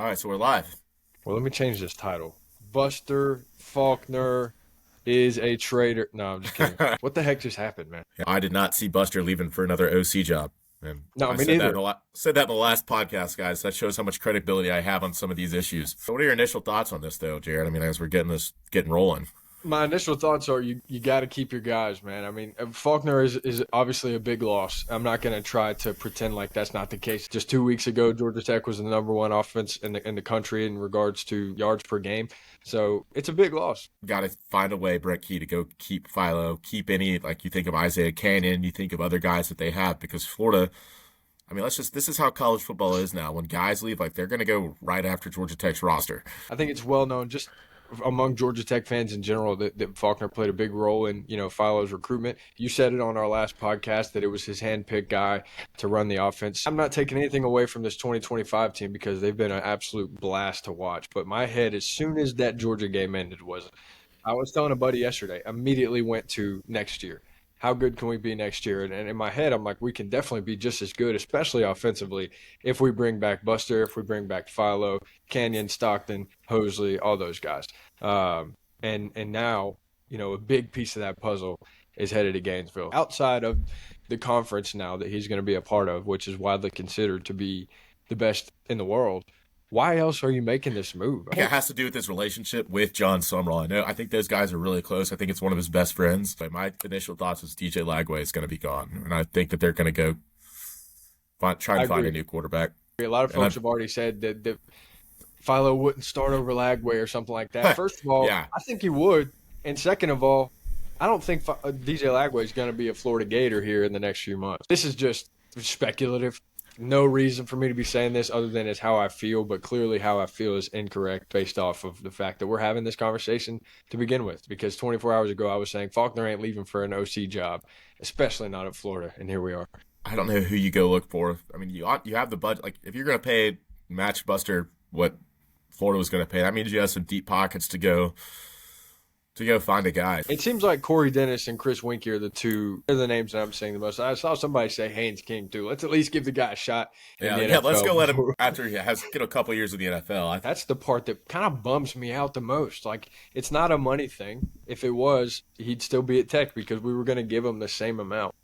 All right, so we're live. Well, let me change this title. Buster Faulkner is a traitor. No, I'm just kidding. What the heck just happened, man? I did not see Buster leaving for another OC job, and No, I me said that in neither. the said that in the last podcast, guys. That shows how much credibility I have on some of these issues. So, what are your initial thoughts on this, though, Jared? I mean, as we're getting rolling. My initial thoughts are you got to keep your guys, man. I mean, Faulkner is obviously a big loss. I'm not going to try to pretend like that's not the case. Just 2 weeks ago, Georgia Tech was the number one offense in the country in regards to yards per game. So it's a big loss. Got to find a way, Brett Key, to go keep Philo, keep any, like you think of Isaiah Canyon, you think of other guys that they have, because Florida. I mean, this is how college football is now. When guys leave, like they're going to go right after Georgia Tech's roster. I think it's well known just among Georgia Tech fans in general that Faulkner played a big role in, Philo's recruitment. You said it on our last podcast that it was his handpicked guy to run the offense. I'm not taking anything away from this 2025 team because they've been an absolute blast to watch. But my head, as soon as that Georgia game ended, I was telling a buddy yesterday, immediately went to next year. How good can we be next year? And in my head, I'm like, we can definitely be just as good, especially offensively, if we bring back Buster, if we bring back Philo, Canyon, Stockton, Hosley, all those guys. And now, a big piece of that puzzle is headed to Gainesville. Outside of the conference now that he's going to be a part of, which is widely considered to be the best in the world, why else are you making this move? It has to do with his relationship with John Summerall. I think those guys are really close. I think it's one of his best friends. But my initial thoughts was DJ Lagway is going to be gone, and I think that they're going to go try I and find a agree. new quarterback. A lot of folks have already said that Philo wouldn't start over Lagway or something like that. First of all, Yeah. I think he would. And second of all, I don't think DJ Lagway is going to be a Florida Gator here in the next few months. This is just speculative. No reason for me to be saying this other than it's how I feel, but clearly how I feel is incorrect based off of the fact that we're having this conversation to begin with. Because 24 hours ago, I was saying Faulkner ain't leaving for an OC job, especially not at Florida, and here we are. I don't know who you go look for. I mean, you have the budget. Like, if you're going to pay match Buster what Florida was going to pay, that means you have some deep pockets to go find a guy. It seems like Corey Dennis and Chris Winkie are the names that I'm saying the most. I saw somebody say Haynes King too. Let's at least give the guy a shot in the Yeah. Let's go NFL let him before- after he has get a couple years in the NFL. That's the part that kind of bums me out the most. Like, it's not a money thing. If it was, he'd still be at Tech because we were going to give him the same amount.